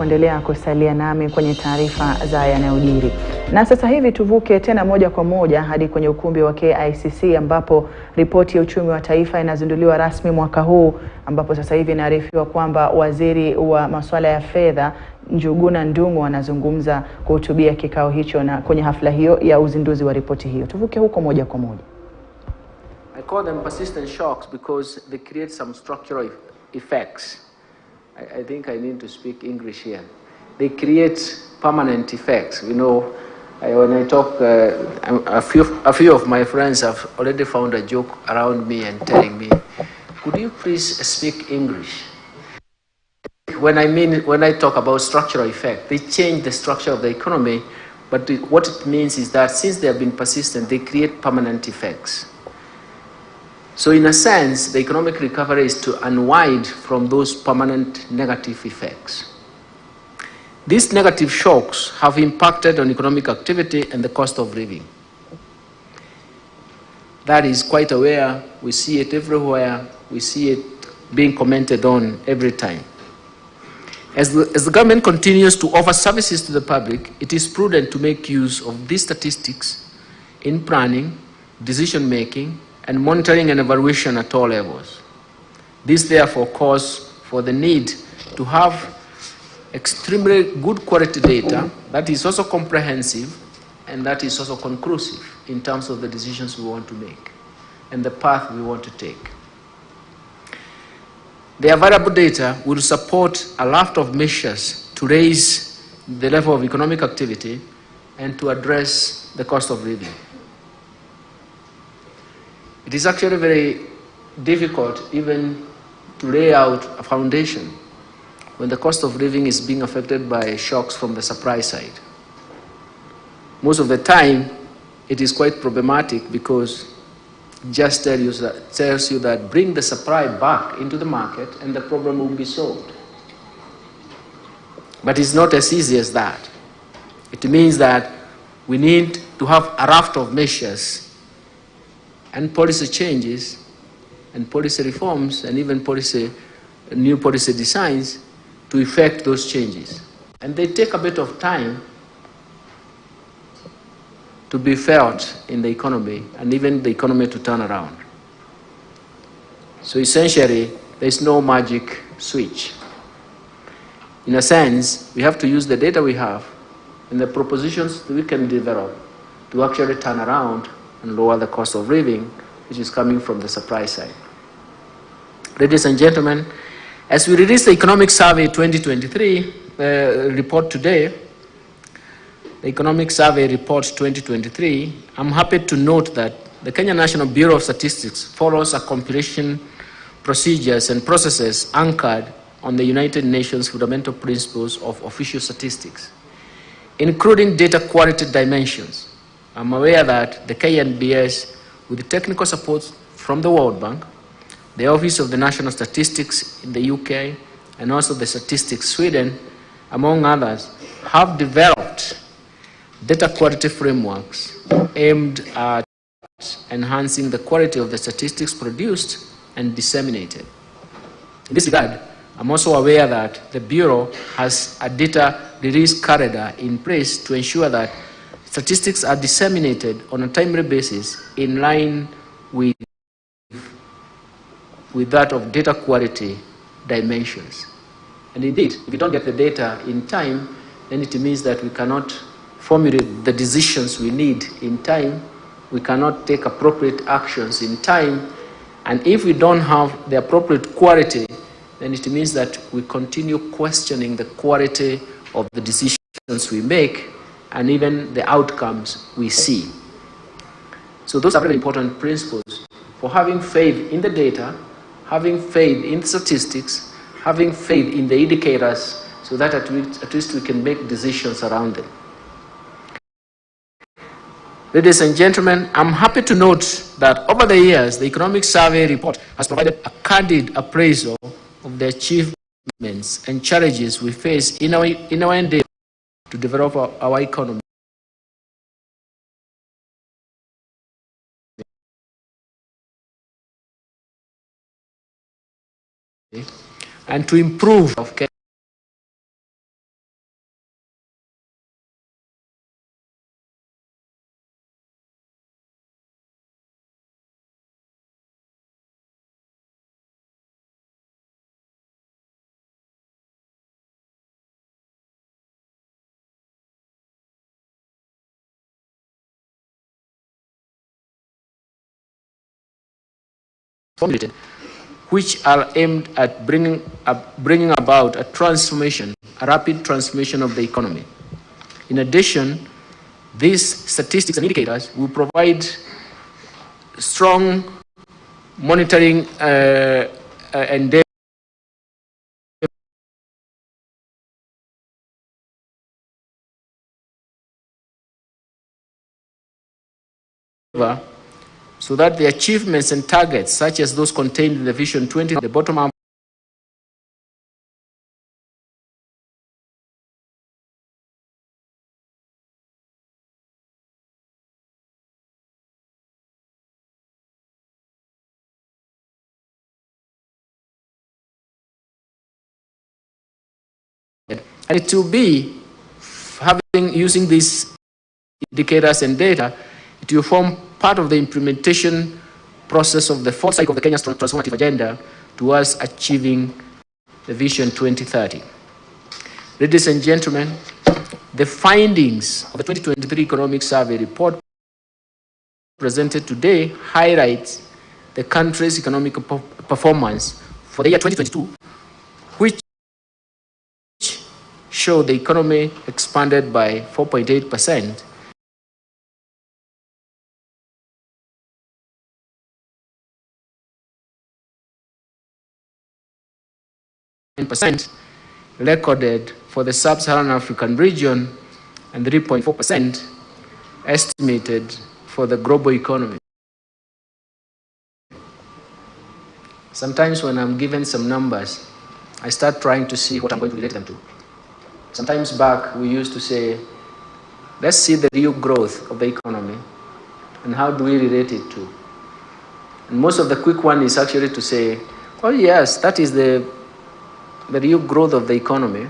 Endelea kusalia nami kwenye taarifa za yanayojiri. Na sasa hivi tuvuke tena moja kwa moja hadi kwenye ukumbi wa KICC ambapo ripoti ya uchumi wa taifa inazinduliwa rasmi mwaka huu, ambapo sasa hivi inaarifiwa kwamba waziri wa masuala ya fedha Njuguna Ndung'u anazungumza kuhutubia kikao hicho na kwenye hafla hiyo ya uzinduzi wa ripoti hiyo. Tuvuke huko moja kwa moja. I call them persistent shocks because they create some structural effects. I think I need to speak English here. They create permanent effects. You know, when I talk, a few of my friends have already found a joke around me and telling me, could you please speak English? When I talk about structural effect, they change the structure of the economy, but what it means is that since they have been persistent, they create permanent effects. So in a sense, the economic recovery is to unwind from those permanent negative effects. These negative shocks have impacted on economic activity and the cost of living. That is quite aware. We see it everywhere. We see it being commented on every time. As the government continues to offer services to the public, it is prudent to make use of these statistics in planning, decision-making, and monitoring and evaluation at all levels. This therefore calls for the need to have extremely good quality data that is also comprehensive and that is also conclusive in terms of the decisions we want to make and the path we want to take. The available data will support a raft of measures to raise the level of economic activity and to address the cost of living. It is actually very difficult even to lay out a foundation when the cost of living is being affected by shocks from the supply side. Most of the time, it is quite problematic because it just tells you that bring the supply back into the market and the problem will be solved. But it's not as easy as that. It means that we need to have a raft of measures and policy changes and policy reforms and even new policy designs to effect those changes. And they take a bit of time to be felt in the economy and even the economy to turn around. So essentially, there's no magic switch. In a sense, we have to use the data we have and the propositions that we can develop to actually turn around and lower the cost of living, which is coming from the supply side. Ladies and gentlemen, as we release the Economic Survey 2023 report today, the Economic Survey Report 2023, I'm happy to note that the Kenya National Bureau of Statistics follows a compilation procedures and processes anchored on the United Nations fundamental principles of official statistics, including data quality dimensions. I'm aware that the KNBS, with technical support from the World Bank, the Office of the National Statistics in the UK, and also the Statistics Sweden, among others, have developed data quality frameworks aimed at enhancing the quality of the statistics produced and disseminated. In this regard, I'm also aware that the Bureau has a data release corridor in place to ensure that statistics are disseminated on a timely basis in line with that of data quality dimensions. And indeed, if we don't get the data in time, then it means that we cannot formulate the decisions we need in time, we cannot take appropriate actions in time, and if we don't have the appropriate quality, then it means that we continue questioning the quality of the decisions we make and even the outcomes we see. So those are very important principles for having faith in the data, having faith in the statistics, having faith in the indicators, so that at least we can make decisions around them. Ladies and gentlemen, I'm happy to note that over the years, the Economic Survey Report has provided a candid appraisal of the achievements and challenges we face in our endeavor to develop our economy and to improve healthcare formulated, which are aimed at bringing about a transformation, a rapid transformation of the economy. In addition, these statistics and indicators will provide strong monitoring and data so that the achievements and targets, such as those contained in the Vision 20, the bottom-up and it will be using these indicators and data, it will form part of the implementation process of the fourth cycle of the Kenya's transformative agenda towards achieving the Vision 2030. Ladies and gentlemen, the findings of the 2023 Economic Survey report presented today highlights the country's economic performance for the year 2022, which show the economy expanded by 4.8%, recorded for the sub-Saharan African region and 3.4% estimated for the global economy. Sometimes when I'm given some numbers, I start trying to see what I'm going to relate them to. Sometimes back we used to say, let's see the real growth of the economy and how do we relate it to. And most of the quick one is actually to say, oh yes, that is the real growth of the economy.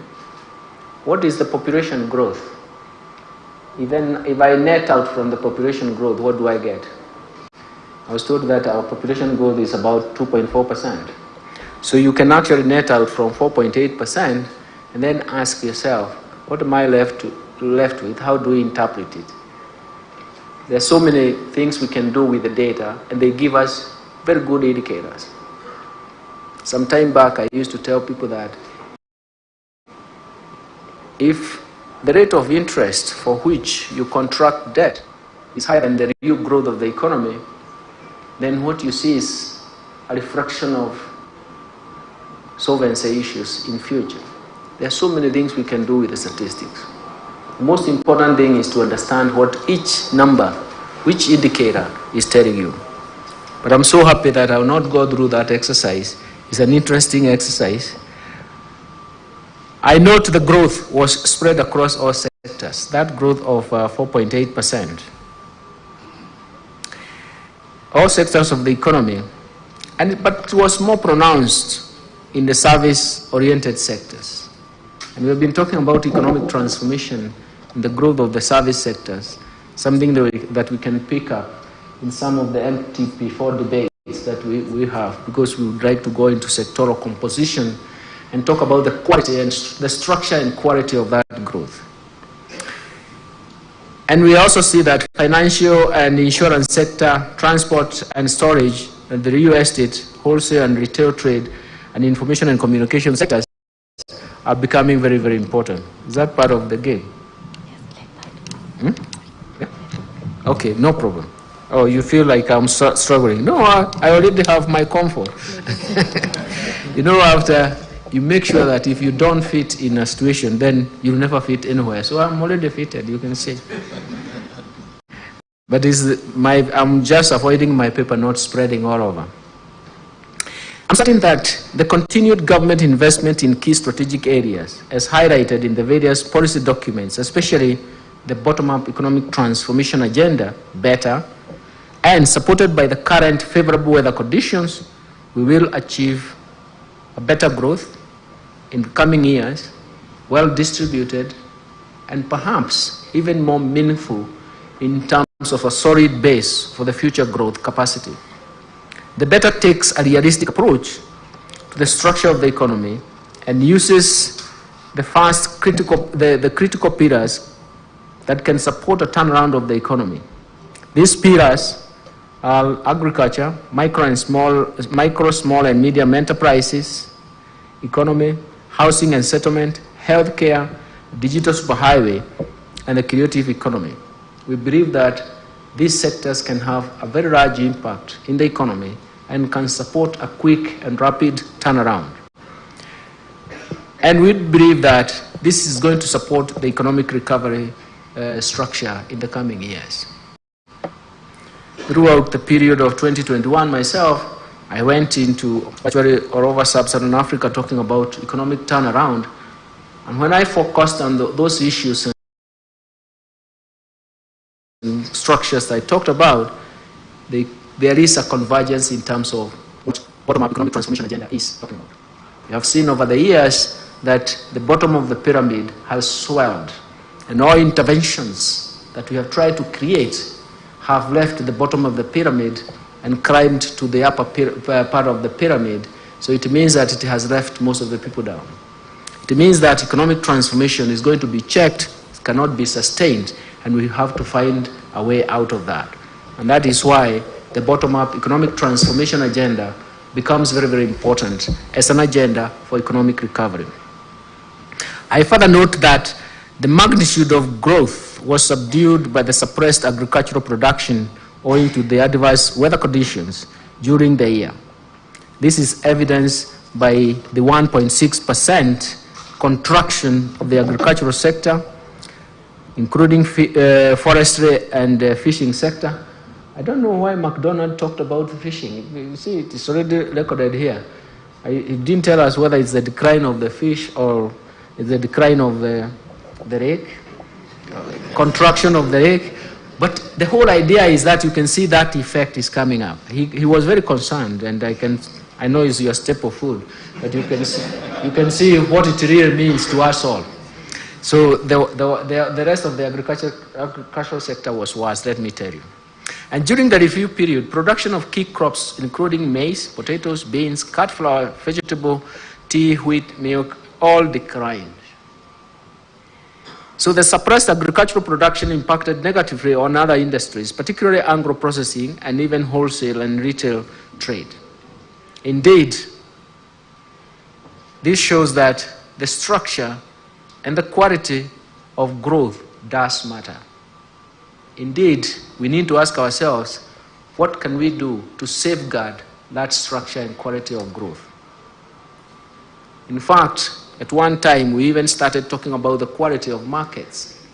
What is the population growth? Even if I net out from the population growth, what do I get? I was told that our population growth is about 2.4%. So you can actually net out from 4.8% and then ask yourself, what am I left with? How do we interpret it? There are so many things we can do with the data, and they give us very good indicators. Some time back, I used to tell people that if the rate of interest for which you contract debt is higher than the real growth of the economy, then what you see is a reflection of solvency issues in future. There are so many things we can do with the statistics. The most important thing is to understand what each number, which indicator is telling you. But I'm so happy that I will not go through that exercise. It's an interesting exercise. I note the growth was spread across all sectors, that growth of 4.8%. All sectors of the economy, but it was more pronounced in the service-oriented sectors. And we've been talking about economic transformation and the growth of the service sectors, something that we can pick up in some of the MTP4 debates that we have, because we would like to go into sectoral composition and talk about the quality and the structure and quality of that growth. And we also see that financial and insurance sector, transport and storage, and the real estate, wholesale and retail trade, and information and communication sectors are becoming very, very important. Is that part of the game? Yes, yeah? Okay, no problem. Oh, you feel like I'm struggling. No, I already have my comfort. You know, after you make sure that if you don't fit in a situation, then you'll never fit anywhere. So I'm already fitted, you can see. But I'm just avoiding my paper not spreading all over. I'm certain that the continued government investment in key strategic areas, as highlighted in the various policy documents, especially the bottom-up economic transformation agenda, better, and supported by the current favorable weather conditions, we will achieve a better growth in the coming years, well distributed, and perhaps even more meaningful in terms of a solid base for the future growth capacity. The better takes a realistic approach to the structure of the economy and uses the critical pillars that can support a turnaround of the economy. These pillars agriculture, micro, small and medium enterprises, economy, housing and settlement, healthcare, digital superhighway, and the creative economy. We believe that these sectors can have a very large impact in the economy and can support a quick and rapid turnaround. And we believe that this is going to support the economic recovery structure in the coming years. Throughout the period of 2021, myself, I went into actually all over sub-Saharan Africa talking about economic turnaround. And when I focused on those issues and structures I talked about, there is a convergence in terms of what bottom-up economic transformation agenda is talking about. We have seen over the years that the bottom of the pyramid has swelled, and all interventions that we have tried to create have left the bottom of the pyramid and climbed to the upper part of the pyramid. So it means that it has left most of the people down. It means that economic transformation is going to be checked, it cannot be sustained, and we have to find a way out of that. And that is why the bottom-up economic transformation agenda becomes very, very important as an agenda for economic recovery. I further note that the magnitude of growth was subdued by the suppressed agricultural production owing to the adverse weather conditions during the year. This is evidenced by the 1.6% contraction of the agricultural sector, including forestry and fishing sector. I don't know why McDonald talked about fishing. You see, it is already recorded here. He didn't tell us whether it's the decline of the fish or it's the decline of the rake, contraction of the rake. But the whole idea is that you can see that effect is coming up. He was very concerned, and I know it's your staple food, but you can see what it really means to us all. So the rest of the agricultural sector was worse, let me tell you. And during the review period, production of key crops, including maize, potatoes, beans, cut flour, vegetable, tea, wheat, milk, all declined. So the suppressed agricultural production impacted negatively on other industries, particularly agro-processing and even wholesale and retail trade. Indeed, this shows that the structure and the quality of growth does matter. Indeed, we need to ask ourselves, what can we do to safeguard that structure and quality of growth? In fact, at one time, we even started talking about the quality of markets,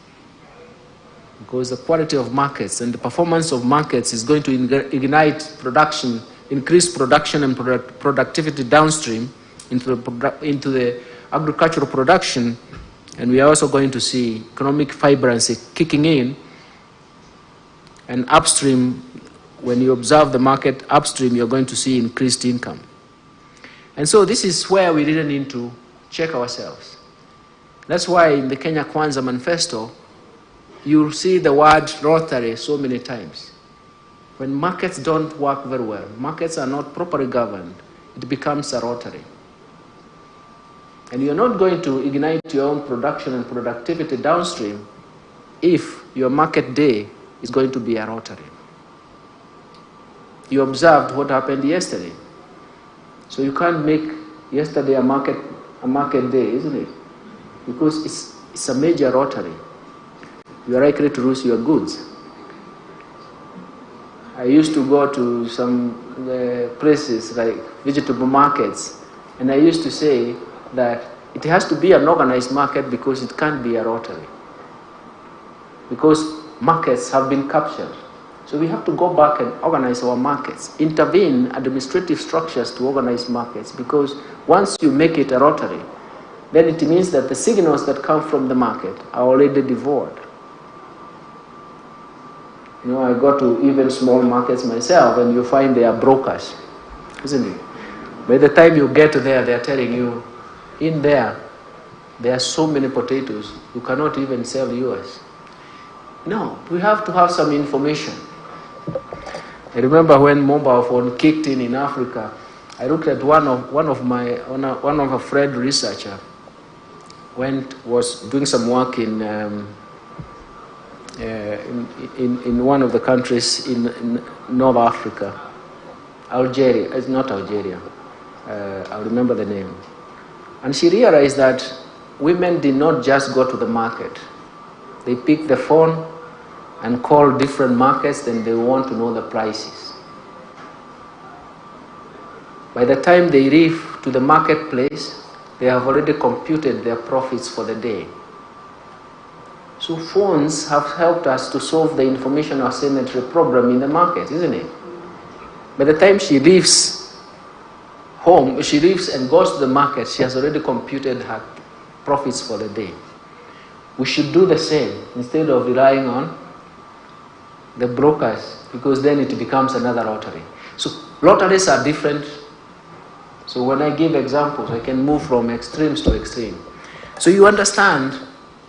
because the quality of markets and the performance of markets is going to ignite production, increase production and productivity downstream into the agricultural production, and we are also going to see economic vibrancy kicking in. And upstream, when you observe the market upstream, you're going to see increased income. And so this is where we really need to check ourselves. That's why in the Kenya Kwanza manifesto, you'll see the word rotary so many times. When markets don't work very well, markets are not properly governed, it becomes a rotary. And you're not going to ignite your own production and productivity downstream if your market day is going to be a rotary. You observed what happened yesterday. So you can't make yesterday a market day, isn't it? Because it's a major rotary. You are likely to lose your goods. I used to go to some places like vegetable markets, and I used to say that it has to be an organized market because it can't be a rotary. Because markets have been captured. So we have to go back and organize our markets, intervene administrative structures to organize markets, because once you make it a rotary, then it means that the signals that come from the market are already devoured. You know, I go to even small markets myself, and you find they are brokers, isn't it? By the time you get there, they are telling you, in there are so many potatoes, you cannot even sell yours. No, we have to have some information. I remember when mobile phone kicked in Africa, I looked at one of a Fred researcher was doing some work in in one of the countries in North Africa, Algeria. It's not Algeria. I'll remember the name. And she realized that women did not just go to the market. They pick the phone and call different markets, then they want to know the prices. By the time they leave to the marketplace, they have already computed their profits for the day. So phones have helped us to solve the information asymmetry problem in the market, isn't it? By the time she leaves home, she leaves and goes to the market, she has already computed her profits for the day. We should do the same instead of relying on the brokers, because then it becomes another lottery. So lotteries are different. So when I give examples, I can move from extremes to extreme. So you understand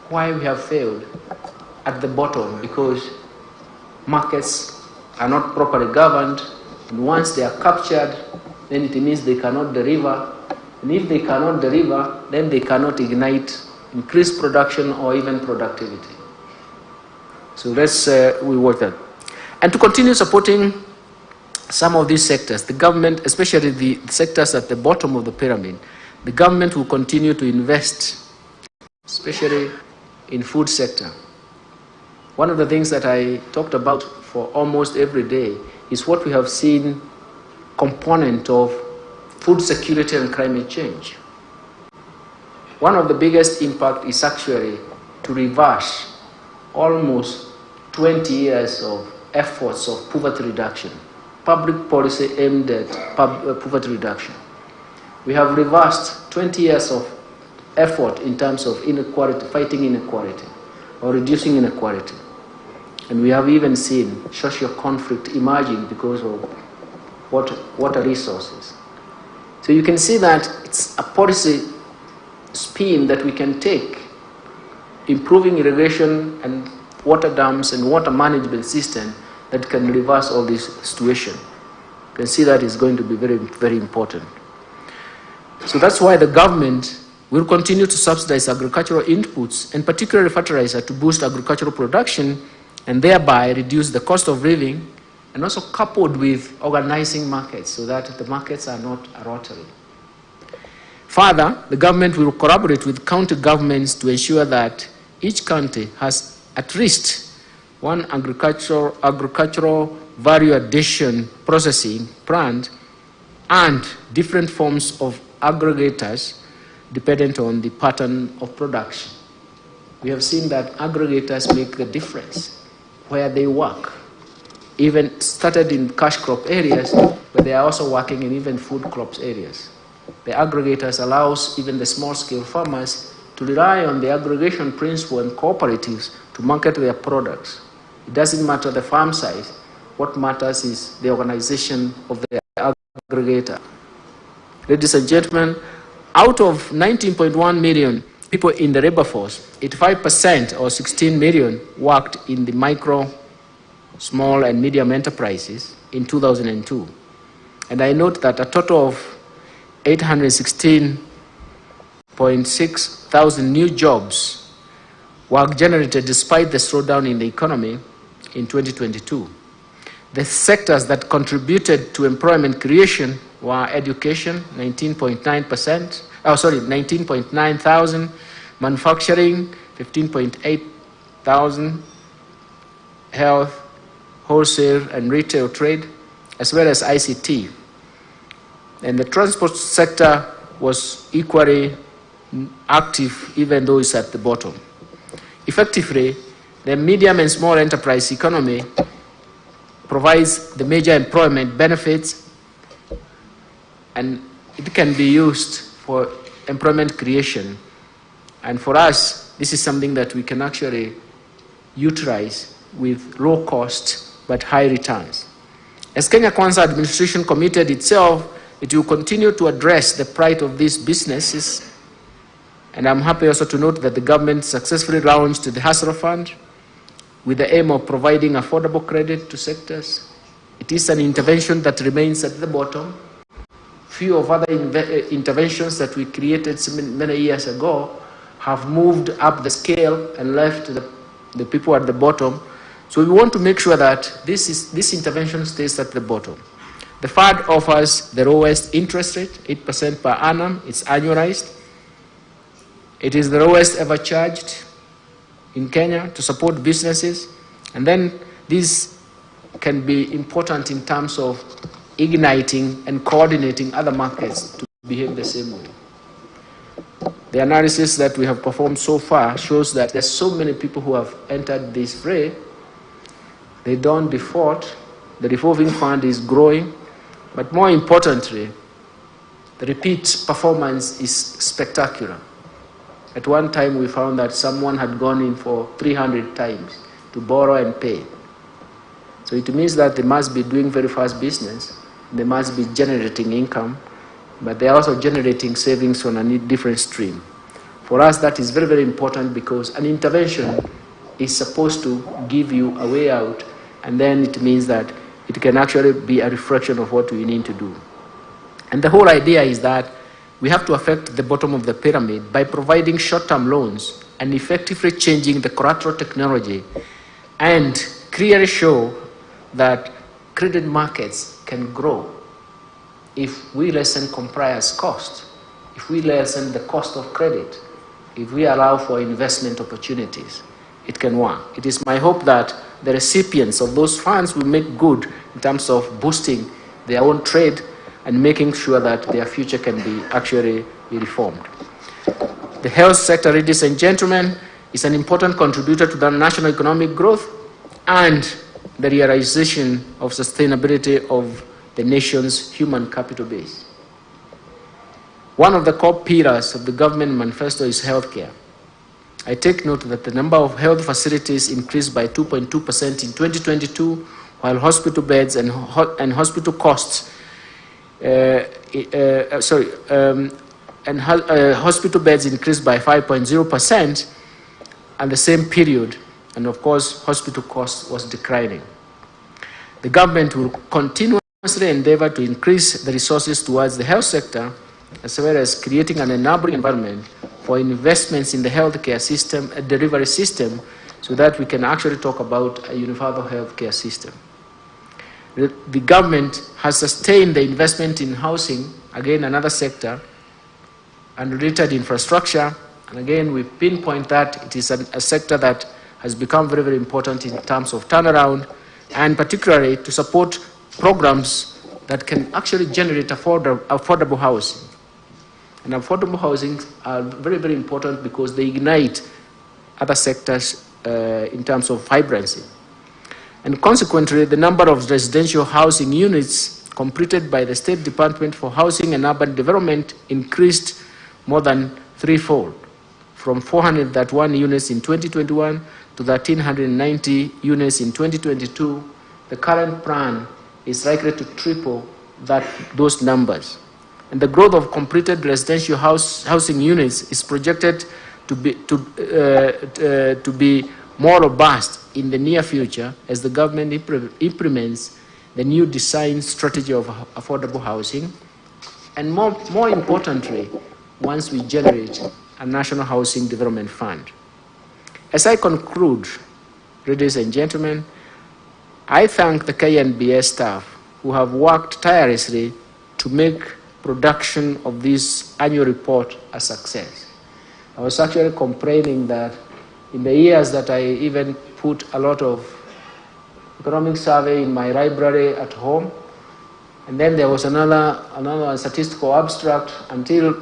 why we have failed at the bottom, because markets are not properly governed, and once they are captured, then it means they cannot deliver, and if they cannot deliver, then they cannot ignite increased production or even productivity. So we work that. And to continue supporting some of these sectors, the government, especially the sectors at the bottom of the pyramid, the government will continue to invest, especially in food sector. One of the things that I talked about for almost every day is what we have seen component of food security and climate change. One of the biggest impact is actually to reverse almost 20 years of efforts of poverty reduction, public policy aimed at poverty reduction. We have reversed 20 years of effort in terms of inequality, fighting inequality or reducing inequality. And we have even seen social conflict emerging because of water resources. So you can see that it's a policy spin that we can take, improving irrigation and water dams and water management system that can reverse all this situation. You can see that is going to be very, very important. So that's why the government will continue to subsidize agricultural inputs, and particularly fertilizer, to boost agricultural production and thereby reduce the cost of living, and also coupled with organizing markets so that the markets are not a lottery. Further, the government will collaborate with county governments to ensure that each county has at least one agricultural value addition processing plant and different forms of aggregators dependent on the pattern of production. We have seen that aggregators make the difference where they work. Even started in cash crop areas, but they are also working in even food crops areas. The aggregators allows even the small-scale farmers to rely on the aggregation principle and cooperatives to market their products. It doesn't matter the farm size. What matters is the organization of the aggregator. Ladies and gentlemen, out of 19.1 million people in the labor force, 85% or 16 million worked in the micro, small and medium enterprises in 2002. And I note that a total of 816.6 thousand new jobs were generated despite the slowdown in the economy in 2022. The sectors that contributed to employment creation were education, 19.9 thousand, manufacturing, 15.8 thousand, health, wholesale and retail trade, as well as ICT. And the transport sector was equally active, even though it's at the bottom. Effectively, the medium and small enterprise economy provides the major employment benefits, and it can be used for employment creation. And for us, this is something that we can actually utilize with low cost but high returns. As Kenya Kwanza administration committed itself, it will continue to address the plight of these businesses. And I'm happy also to note that the government successfully launched the Hustler Fund with the aim of providing affordable credit to sectors. It is an intervention that remains at the bottom. Few of other interventions that we created many years ago have moved up the scale and left the people at the bottom. So we want to make sure that this intervention stays at the bottom. The FAD offers the lowest interest rate, 8% per annum. It's annualized. It is the lowest ever charged in Kenya to support businesses. And then this can be important in terms of igniting and coordinating other markets to behave the same way. The analysis that we have performed so far shows that there's so many people who have entered this fray. They don't default. The revolving fund is growing. But more importantly, the repeat performance is spectacular. At one time, we found that someone had gone in for 300 times to borrow and pay. So it means that they must be doing very fast business. They must be generating income, but they are also generating savings on a different stream. For us, that is very, very important because an intervention is supposed to give you a way out, and then it means that it can actually be a reflection of what we need to do. And the whole idea is that we have to affect the bottom of the pyramid by providing short-term loans and effectively changing the collateral technology and clearly show that credit markets can grow if we lessen compliance cost, if we lessen the cost of credit, if we allow for investment opportunities. It can work. It is my hope that the recipients of those funds will make good in terms of boosting their own trade and making sure that their future can be actually be reformed. The health sector, ladies and gentlemen, is an important contributor to the national economic growth and the realization of sustainability of the nation's human capital base. One of the core pillars of the government manifesto is healthcare. I take note that the number of health facilities increased by 2.2% in 2022, while hospital beds and hospital costs, hospital beds increased by 5.0% at the same period, and of course, hospital costs was declining. The government will continuously endeavor to increase the resources towards the health sector, as well as creating an enabling environment for investments in the healthcare system, a delivery system, so that we can actually talk about a universal healthcare system. The government has sustained the investment in housing, again another sector, and related infrastructure, and again we pinpoint that it is a sector that has become very, very important in terms of turnaround, and particularly to support programs that can actually generate affordable housing. And affordable housing are very, very important because they ignite other sectors in terms of vibrancy. And consequently, the number of residential housing units completed by the State Department for Housing and Urban Development increased more than threefold, from 401 units in 2021 to 1,390 units in 2022. The current plan is likely to triple those numbers. And the growth of completed residential housing units is projected to be more robust in the near future as the government implements the new design strategy of affordable housing, and more importantly, once we generate a national housing development fund. As I conclude, ladies and gentlemen, I thank the KNBS staff who have worked tirelessly to make production of this annual report a success. I was actually complaining that in the years that I even put a lot of economic survey in my library at home, and then there was another statistical abstract until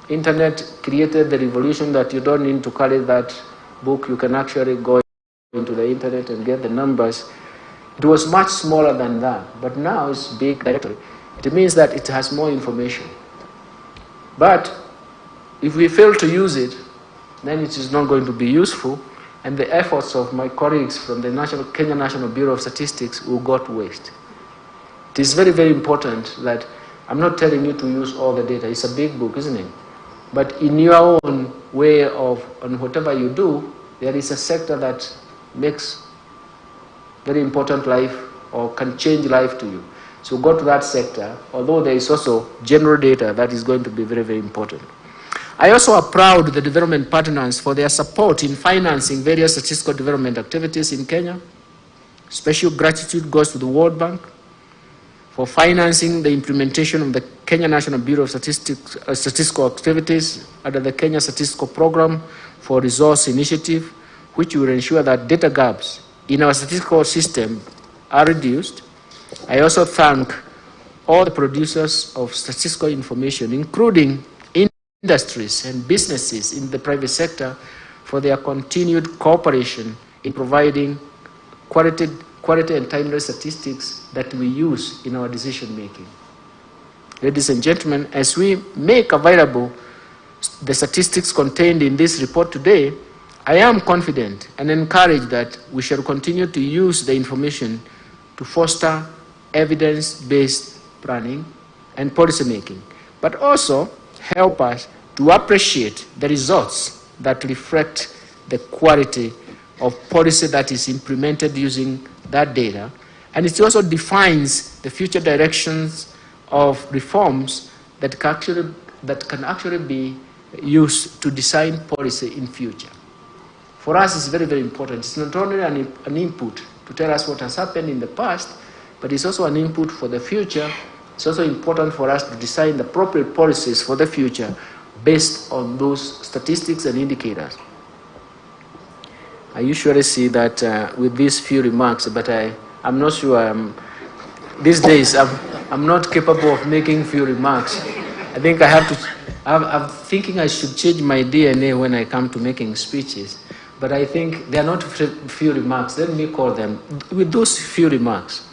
internet created the revolution that you don't need to carry that book. You can actually go into the internet and get the numbers. It was much smaller than that, but now it's big directory. It means that it has more information. But if we fail to use it, then it is not going to be useful, and the efforts of my colleagues from the Kenya National Bureau of Statistics will go to waste. It is very, very important that I'm not telling you to use all the data. It's a big book, isn't it? But in your own way of, on whatever you do, there is a sector that makes very important life or can change life to you. So go to that sector, although there is also general data that is going to be very, very important. I also applaud the development partners for their support in financing various statistical development activities in Kenya. Special gratitude goes to the World Bank for financing the implementation of the Kenya National Bureau of Statistical Activities under the Kenya Statistical Program for Resource Initiative, which will ensure that data gaps in our statistical system are reduced. I also thank all the producers of statistical information, including industries and businesses in the private sector, for their continued cooperation in providing quality and timely statistics that we use in our decision making. Ladies and gentlemen, as we make available the statistics contained in this report today, I am confident and encouraged that we shall continue to use the information to foster evidence-based planning and policy making, but also help us to appreciate the results that reflect the quality of policy that is implemented using that data. And it also defines the future directions of reforms that can actually be used to design policy in future. For us, it's very, very important. It's not only an input to tell us what has happened in the past, but it's also an input for the future. It's also important for us to design the appropriate policies for the future based on those statistics and indicators. I usually see that with these few remarks, but I'm not sure. These days, I'm not capable of making few remarks. I think I have to. I'm thinking I should change my DNA when I come to making speeches. But I think they are not few remarks. Let me call them with those few remarks.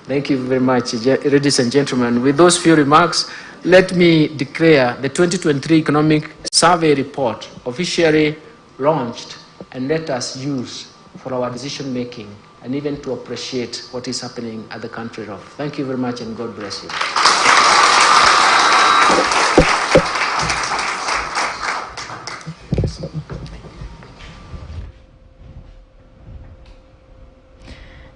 Thank you very much, ladies and gentlemen. With those few remarks, let me declare the 2023 Economic Survey Report officially launched, and let us use for our decision making and even to appreciate what is happening at the country level. Thank you very much, and God bless you.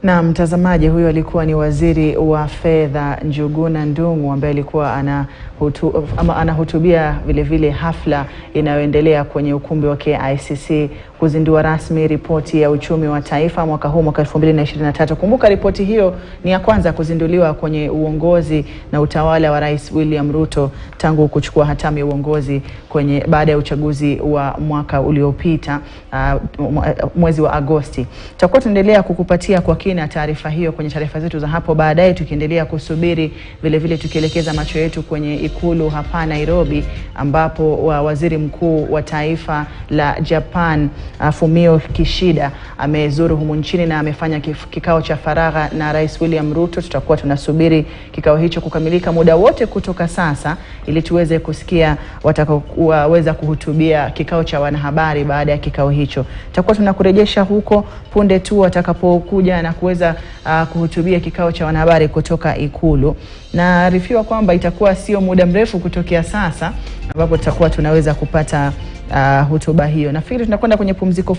Na mtazamaji, huyo alikuwa ni Waziri wa Fedha Njuguna Ndung'u, ambaye alikuwa anahutubia vile vile hafla inayoendelea kwenye ukumbi wa KICC kuzindua rasmi ripoti ya uchumi wa taifa mwaka huu, mwaka 2023. Kumbuka ripoti hiyo ni ya kwanza kuzinduliwa kwenye uongozi na utawala wa Rais William Ruto tangu kuchukua hatamu ya uongozi baada ya uchaguzi wa mwaka uliopita mwezi wa Agosti. Tutakuwa tunaendelea kukupatia kwa kina taarifa hiyo kwenye taarifa zetu za hapo baadaye, tukiendelea kusubiri vile vile tukielekeza macho yetu kwenye ikulu hapa Nairobi, ambapo waziri mkuu wa taifa la Japan Fumio Kishida amezuru humu nchini na amefanya kikao cha faragha na Rais William Ruto. Tutakuwa tunasubiri kikao hicho kukamilika muda wote kutoka sasa, ili tuweze kusikia watakaoweza kuhutubia kikao cha wanahabari baada ya kikao hicho. Tutakuwa tunakurejesha huko punde tu watakapokuja na kuweza kuhutubia kikao cha wanahabari kutoka ikulu. Na arifiwa kwamba itakuwa sio muda mrefu kutokea sasa ambapo tutakuwa tunaweza kupata hotuba hiyo. Nafikiri tunakwenda kwenye pumziko fupi.